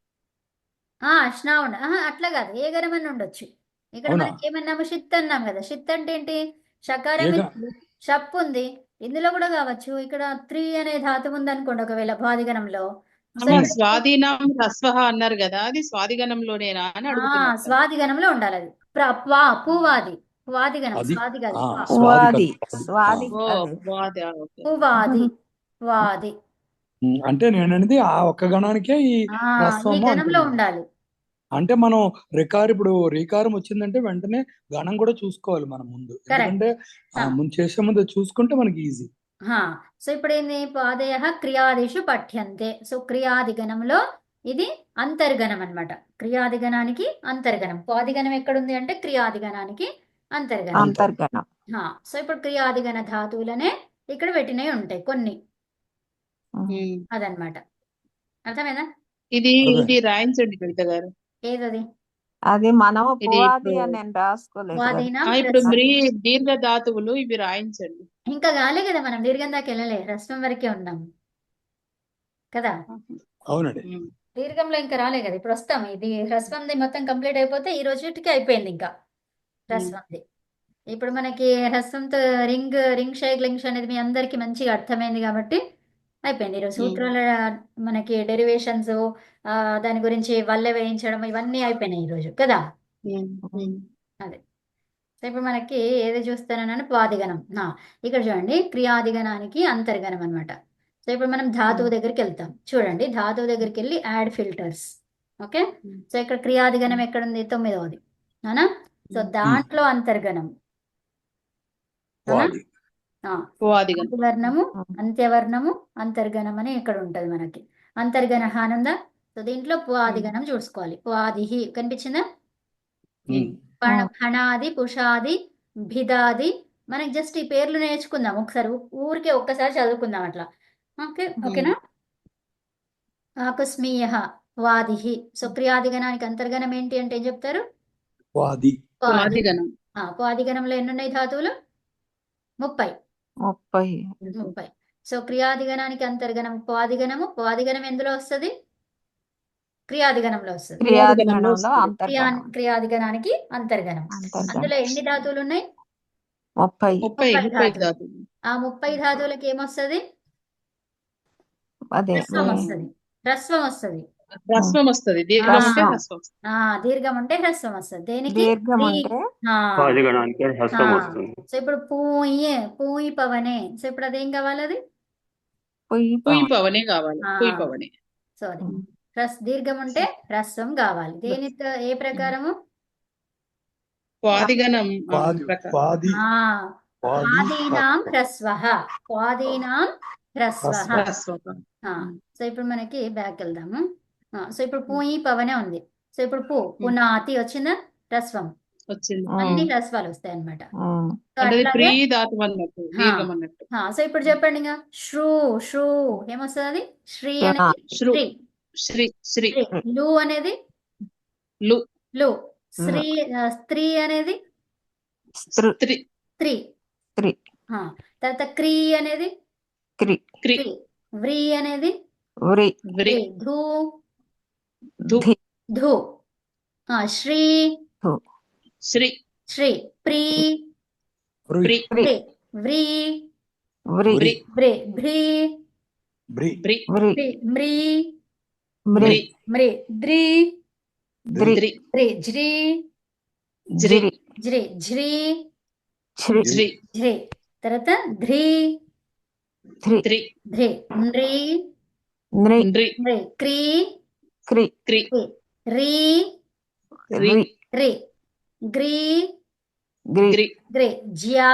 శ్నావణ అట్లా కాదు, ఏ గణం అని ఉండొచ్చు. ఇక్కడ మనకి ఏమన్నాము? షిత్ అన్నాం కదా. షిత్ అంటే ఏంటి? షకారం షప్ ఉంది, ఇందులో కూడా కావచ్చు. ఇక్కడ 3 అనే ధాతువు ఉంది అనుకోండి ఒకవేళ వాదిగణంలో. స్వాధీనం హ్రస్వ అన్నారు కదా, అది స్వాదిగణంలోనేనా అని అడుగుతున్నా. స్వాదిగణంలో ఉండాలి అది. పువాది, వాదిగణం, స్వాది కాదు. వాది అంటే నేననేది ఆ ఒక్క గణానికే ఈ గణంలో ఉండాలి. అంటే మనం ఇప్పుడు రీకారం వచ్చిందంటే వెంటనే గణం కూడా చూసుకోవాలి మనం ముందు. ఎందుకంటే ముందు చేసే ముందు చూసుకుంటే మనకి ఈజీ. సో ఇప్పుడు ఏంది? పాదయ క్రియాదిషు పఠ్యంతే. సో క్రియాది గణంలో ఇది అంతర్గణం అన్నమాట. క్రియాది గణానికి అంతర్గణం. పాదిగణం ఎక్కడుంది అంటే క్రియాది గణానికి అంతర్గణం. సో ఇప్పుడు క్రియాది గణ ధాతువులనే ఇక్కడ పెట్టినవి ఉంటాయి కొన్ని. అదనమాట. అర్థమైందా? ఇది రాయించండి కవిత గారు. ఏదది? అది మనం పువాది అని నేను రాసుకోలేదు. ఇప్పుడు దీర్ఘ ధాతువులు ఇవి రాయించండి. ఇంకా కాలే కదా, మనం దీర్ఘం దాకా వెళ్ళలే, హ్రస్వం వరకే ఉన్నాం కదా. అవునండి, దీర్ఘంలో ఇంకా రాలే కదా. ఇప్పుడు వస్తాం. ఇది హ్రస్వంది మొత్తం కంప్లీట్ అయిపోతే ఈ రోజుకి అయిపోయింది ఇంకా హ్రస్వంది. ఇప్పుడు మనకి హ్రస్వంతో రింగ్ షేక్ లింగ్ష్ అనేది మీ అందరికి మంచిగా అర్థమైంది కాబట్టి అయిపోయింది. ఈరోజు సూత్రాల మనకి డెరివేషన్స్, దాని గురించి వల్ల వేయించడం ఇవన్నీ అయిపోయినాయి ఈరోజు కదా. అదే. సో ఇప్పుడు మనకి ఏది చూస్తానని వాదిగణం. ఇక్కడ చూడండి, క్రియాదిగణానికి అంతర్గణం అనమాట. సో ఇప్పుడు మనం ధాతువు దగ్గరికి వెళ్తాం. చూడండి, ధాతువు దగ్గరికి వెళ్ళి యాడ్ ఫిల్టర్స్. ఓకే. సో ఇక్కడ క్రియాదిగణం ఎక్కడుంది? 9వది, అవునా? సో దాంట్లో అంతర్గణం, అవునా? వాది ఉపాధిగణం. అంత్యవర్ణము, అంత్యవర్ణము, అంతర్గణం అని ఇక్కడ ఉంటది మనకి. అంతర్గణ అని ఉందా? సో దీంట్లో పువాదిగణం చూసుకోవాలి. పువాదిహి కనిపించిందా? ఫణాది, పుషాది, భిదాది. మనకి జస్ట్ ఈ పేర్లు నేర్చుకుందాం ఒకసారి, ఊరికే ఒక్కసారి చదువుకుందాం అట్లా. ఓకేనా? ఆకస్మీయ వాదిహి. సో క్రియాదిగణానికి అంతర్గణం ఏంటి అంటే ఏం చెప్తారు? వాది ఉపాధిగణం. పువాదిగణంలో ఎన్ని ఉన్నాయి ధాతువులు? 30. 30. సో క్రియాదిగణానికి అంతర్గణం పువాదిగణము. పువాదిగణం ఎందులో వస్తుంది? క్రియాదిగణంలో వస్తుంది. క్రియాదిగణంలో అంతర్గణం. క్రియాదిగణానికి అంతర్గణం. అందులో ఎన్ని ధాతువులు ఉన్నాయి? 30. 30 ధాతువులు. ఆ 30 ధాతువులకి ఏమొస్తుంది? అదే హ్రస్వం వస్తుంది. హ్రస్వం వస్తుంది. హ్రస్వం వస్తుంది. దీర్ఘం ఉంటే హ్రస్వం. హ్రస్వం వస్తుంది. దీర్ఘం ఉంటే హ్రస్వం వస్తుంది. దేనికి? దీర్ఘం దీ- అంటే ఆ. ఉపాధిగణానికి హ్రస్వం ఆ. వస్తుంది. సో ఇప్పుడు పూయి పవనే. సో ఇప్పుడు అదేం కావాలి? అది పొయ్యి పుయ్యి పవనే కావాలి. ఆ. పుయ్యి పవనే. సో అది దీర్ఘం ఉంటే హ్రస్వం కావాలి. దేనితో ఏ ప్రకారము? ఉపాధిగణం వాది ప్రకారం. వాది ఆ వాది స్వాదీనాం హ్రస్వః. స్వాదీనాం హ్రస్వః. హ్రస్వం. సో ఇప్పుడు మనకి బ్యాక్ వెళ్దాము. సో ఇప్పుడు పూయి పవనే ఉంది. సో ఇప్పుడు పునాతి వచ్చిందా? హ్రస్వం. వచ్చింది. అన్ని హ్రస్వాలు వస్తాయి అనమాట. అంటే అది ప్రీ ధాతువు అన్నట్టు, దీర్ఘం అన్నట్టు. సో ఇప్పుడు చెప్పండి ఇంకా. శ్రూ ఏమొస్తుంది? అది శ్రీ అనేది శ్రు. శ్రీ. శ్రీ శ్రీ లు అనేది లు. లు. స్త్రీ అనేది స్త్రీ. స్త్రీ. స్త్రీ. తర్వాత క్రీ అనేది క్రి. క్రి. వ్రీ అనేది వ్రి. వ్రి. ధూ ధు. ధూ. శ్రీ శ్రీ. శ్రీ. ప్రీ ప్రి. వ్రి. వ్రీ వ్రి. వ్రి. వ్రీ భ్రీ బ్రి బ్రి. వ్రి. మ్రీ వ్రి. మ్రీ ద్రీ ద్రి. ద్రి. ద్రీ జ్రీ జ్రి. జ్రీ ఝ్రీ శ్రీ. జ్రి. ఝ్రీ. తర్వాత ధ్రీ ధ్రి. త్రి. ధ్రీ నృ నృ. నృ. నృ క్రీ క్రి. క్రి. రీ రి. రి గ్రీ గ్రి. గ్రి. గ్రీ జ్యా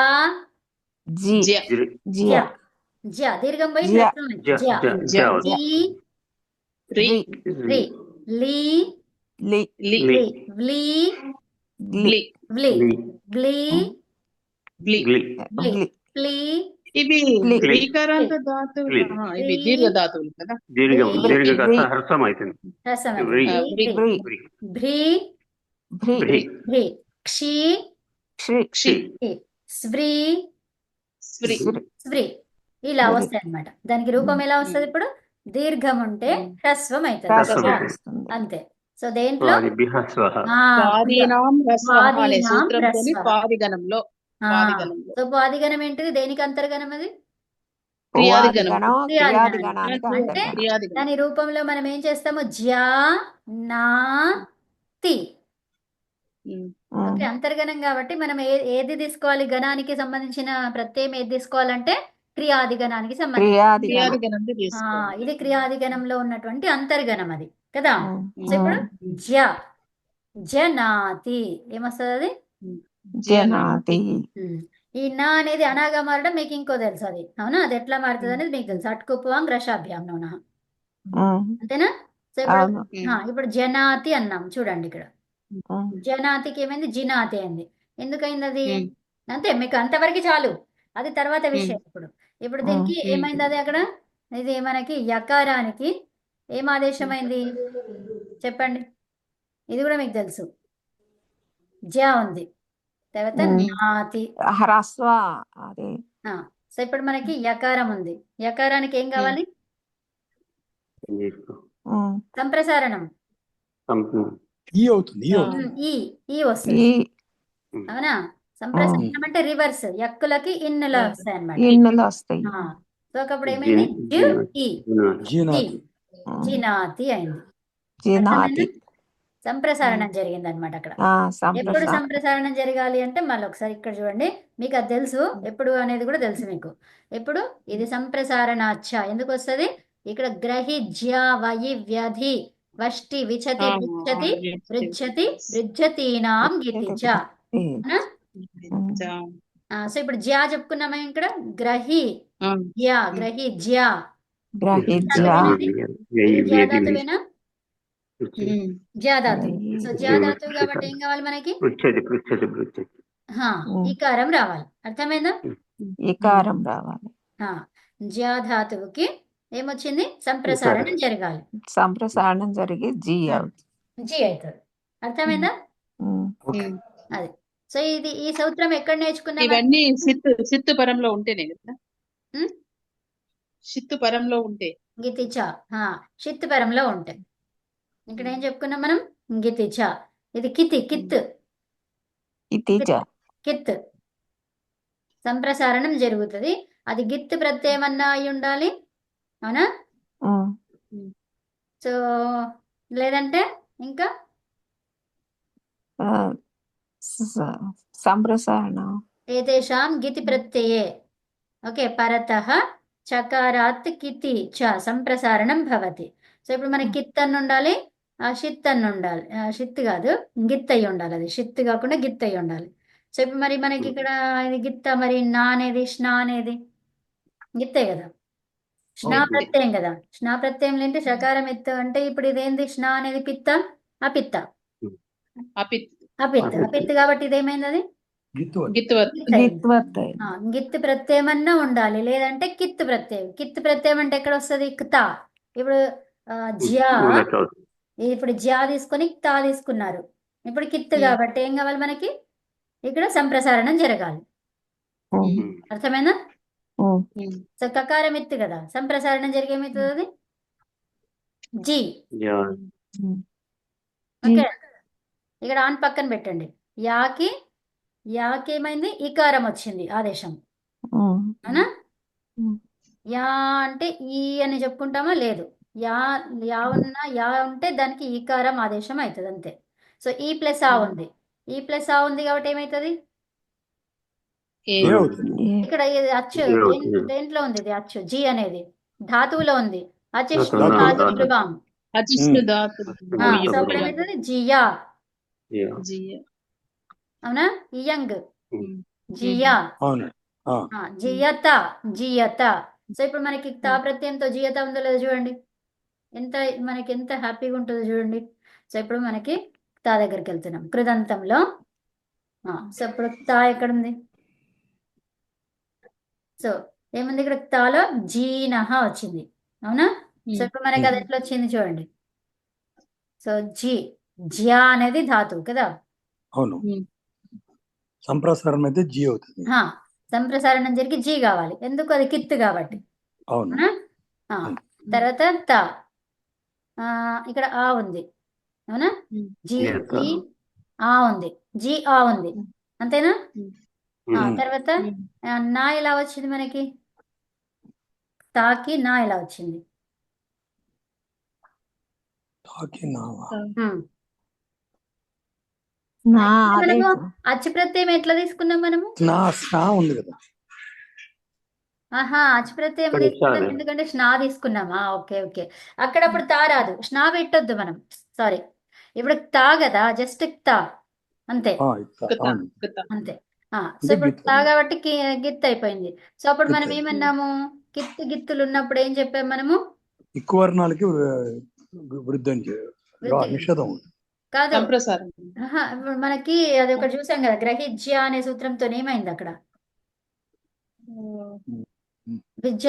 జి. జ్య. జియ. జ్యా దీర్ఘం పోయి జ్య. హ్రస్వం ఉంది. జ్యా. జ్య. జీ రి. రి లీ లి. లి. లి వ్లీ బ్లి. వ్లీ లి. వ్లీ బ్లి. గ్లి. వ్లీ గ్లి. ప్లీ ఇవి లి. రీకారాంత ధాతువులు. లి. ఇవి దీర్ఘ ధాతువులు కదా. దీర్ఘం లి. దీర్ఘ లి. హ్రస్వం అవుతుంది. హ్రస్వం వ్రీ. వ్రీ వ్రి. భ్రీ భ్రి. వ్రీ. భ్రీ క్షీ క్షి. క్షి. స్వ్రీ స్వ్రి. స్వ్రి. స్వ్రీ ఇలా స్వ్రి. వస్తాయి అన్నమాట. దానికి రూపం ఎలా వస్తుంది? ఇప్పుడు దీర్ఘం ఉంటే హ్రస్వం అవుతుంది. హ్రస్వం హ్రస్వం. వస్తుంది. అంతే. సో దేంట్లో బిహస్వః. పాదీనాం హ్రస్వః అనే పాదీనాం సూత్రంతోని హ్రస్వః. పాదిగణంలో పాదిగణంలో సో పాదిగణం ఏంటిది? దేనికి అంతర్గణం అది? క్రియాదిగణం. క్రియాదిగణానికి అంటే అంతర్గణం. క్రియాదిగణం. దాని రూపంలో మనం ఏం చేస్తాము? జ్యా నా తి. ఓకే, అంతర్గణం కాబట్టి మనం ఏది తీసుకోవాలి? గణానికి సంబంధించిన ప్రత్యయం ఏది తీసుకోవాలంటే క్రియాదిగణానికి సంబంధించి. క్రియాదిగణం. క్రియాదిగణం తీసుకోవాలి. ఇది క్రియాదిగణంలో ఉన్నటువంటి అంతర్గణం అది కదా. సో ఇప్పుడు ఉమ్. జ్య జనాతి ఏమొస్తుంది? అది జనాతి. ఈ నా అనేది అనాగా మారడం మీకు ఇంకో తెలుసు. అది అవునా? అది ఎట్లా మారుతుంది అనేది మీకు తెలుసు. అట్కుపువాం రషాభ్యాం నోన, అంతేనా? సో ఇప్పుడు అవును. ఇప్పుడు జనాతి అన్నాం చూడండి. ఇక్కడ ఉమ్. జనాతికి ఏమైంది? జినాతి అయింది. ఎందుకైంది అది? అంతే, మీకు అంతవరకు చాలు. అది తర్వాత విషయం. ఇప్పుడు దీనికి ఏమైంది? అది అక్కడ ఇది మనకి యకారానికి ఏం ఆదేశమైంది చెప్పండి? ఇది కూడా మీకు తెలుసు. జ్యా ఉంది, తర్వాత నాతి. హ్రస్వ అదే. సో ఇప్పుడు మనకి యకారం ఉంది. యకారానికి ఏం కావాలి? సంప్రసారణం. ఈ అవుతుంది ఈ అవుతుంది ఈ వస్తుంది, ఈ అవునా? సంప్రసారణం అంటే రివర్స్. యక్కులకి ఇన్నులు వస్తాయి అన్నమాట. ఇన్నులు వస్తాయి. సో అప్పుడు ఏమైంది? జు ఈ జీనాతి జినాతి అయింది. జినాతి. సంప్రసారణం జరిగింది అనమాట అక్కడ. ఎప్పుడు సంప్రసారం. సంప్రసారణం జరగాలి అంటే మళ్ళీ ఒకసారి ఇక్కడ చూడండి. మీకు అది తెలుసు, ఎప్పుడు అనేది కూడా తెలుసు మీకు. ఎప్పుడు ఇది సంప్రసారణాచ్ఛ ఎందుకు వస్తుంది? ఇక్కడ గ్రహి జ్య వయి వ్యధి వష్టి విచతి పృచ్చతి పృచ్చతి పృచ్చతీనాం గితి చ అవునా? సో ఇప్పుడు జ్యా చెప్పుకున్నామా ఇక్కడ గ్రహి జ్యా గ్రహి జ్యా ఇది జ్యాధాతువేనా? జ్యాధాతు. సో జ్యాధాతువు కాబట్టి ఏం కావాలి మనకి? పృచ్చతి పృచ్చతి పృచ్చతి ఈకారం రావాలి. అర్థమైందా? ఈకారం రావాలి. జ్యాధాతువుకి ఏమొచ్చింది? సంప్రసారణం జరగాలి. సంప్రసారణం జరిగి జీ అవుతుంది. జీ అవుతుంది. అర్థమైందా? అది. సో ఇది ఈ సూత్రం ఎక్కడ నేర్చుకున్నాం? ఇవన్నీ సిత్తు పరంలో ఉంటేనే కదా. సిత్తు పరంలో ఉంటే గితిచ షిత్ పరంలో ఉంటాయి. ఇక్కడ ఏం చెప్పుకున్నాం మనం? గితిచ. ఇది కిత్ కిత్ సంప్రసారణం జరుగుతుంది. అది గిత్ ప్రత్యయం అన్నా అయి ఉండాలి. అవునా? సో లేదంటే ఇంకా సంప్రసారణం ఏతేషాం గితి ప్రత్యయే ఓకే పరతః చకారాత్ కితి చ సంప్రసారణం భవతి. సో ఇప్పుడు మనకి కిత్ అని ఉండాలి, షిత్ అని ఉండాలి. షిత్ కాదు, గిత్ అయి ఉండాలి. అది షిత్ కాకుండా గిత్ అయి ఉండాలి. సో ఇప్పుడు మరి మనకి ఇక్కడ ఇది గిత్త, మరి నా అనేదిష్నా అనేది గిత్తే కదా,ష్నా ప్రత్యయం కదా.ష్నా ప్రత్యయం ఏంటి? షకారం ఎత్తు అంటే ఇప్పుడు ఇదేంది? షనా అనేది పిత్త అపిత్త అపిత్ కాబట్టి ఇదేమైంది? అది గిత్ ప్రత్యయం అన్నా ఉండాలి, లేదంటే కిత్ ప్రత్యయం. కిత్ ప్రత్యయం అంటే ఎక్కడ వస్తుంది? క్తా. ఇప్పుడు జ్యా, ఇప్పుడు జ్యా తీసుకొని క్తా తీసుకున్నారు. ఇప్పుడు కిత్ కాబట్టి ఏం కావాలి మనకి? ఇక్కడ సంప్రసారణం జరగాలి. అర్థమైనా? సో కకారం ఎత్తు కదా, సంప్రసారణం జరిగే ఏమవుతుంది? అది జీ. ఓకే, ఇక్కడ ఆన్ పక్కన పెట్టండి. యాకి ఏమైంది? ఈకారం వచ్చింది ఆదేశం. అవునా? యా అంటే ఈ అని చెప్పుకుంటామా? లేదు. యా ఉంటే దానికి ఈకారం ఆదేశం అవుతుంది అంతే. సో ఈ ప్లస్ ఆ ఉంది, ఈ ప్లస్ ఆ ఉంది కాబట్టి ఏమవుతుంది? ఇక్కడ ఇది అచ్చు దేంట్లో ఉంది? ఇది అచ్చు జీ అనేది ధాతువులో ఉంది. అచిష్ణు ధాతు ప్రభావం. సో అప్పుడు ఏమవుతుంది? జియా. అవునా? ఇయంగ్ జియా, జియత. సో ఇప్పుడు మనకి తా ప్రత్యయంతో జియత ఉందో లేదో చూడండి. మనకి ఎంత హ్యాపీగా ఉంటుందో చూడండి. సో ఇప్పుడు మనకి తా దగ్గరికి వెళ్తున్నాం కృదంతంలో. సో ఇప్పుడు తా ఎక్కడుంది? సో ఏముంది ఇక్కడ? తాలో జీనహ వచ్చింది. అవునా? సో ఇప్పుడు మనకి అది ఎట్లా వచ్చింది చూడండి. సో జ్యా అనేది ధాతువు కదా. అవును, సంప్రసారణం అయితే జీ అవుతుంది. సంప్రసారణం జరిగి జీ కావాలి. ఎందుకు? అది కిత్ కాబట్టి. అవును. తర్వాత తా, ఇక్కడ ఆ ఉంది. అవునా? జీ ఆ ఉంది, జీ ఆ ఉంది. అంతేనా? తర్వాత నా ఎలా వచ్చింది మనకి? తాకి నా ఎలా వచ్చింది? మనము అచ్చు ప్రత్యయం ఎట్లా తీసుకున్నాం మనము? ఉంది కదా. అచ్చు ప్రత్యయం తీసుకున్నాం ఎందుకంటే స్నా తీసుకున్నామా? ఓకే. అక్కడ అప్పుడు తా రాదు, స్నా పెట్టొద్దు మనం. సారీ, ఇప్పుడు తా కదా, జస్ట్ తా అంతే. సో ఇప్పుడు తా కాబట్టి గిత్ అయిపోయింది. సో అప్పుడు మనం ఏమన్నాము? గిత్తులు ఉన్నప్పుడు ఏం చెప్పాము మనము? ఎక్కువ వర్ణాలకి నిషేధం కాదు. ఇప్పుడు మనకి అది ఒకటి చూసాం కదా, గ్రహిజ్య అనే సూత్రంతో ఏమైంది అక్కడ?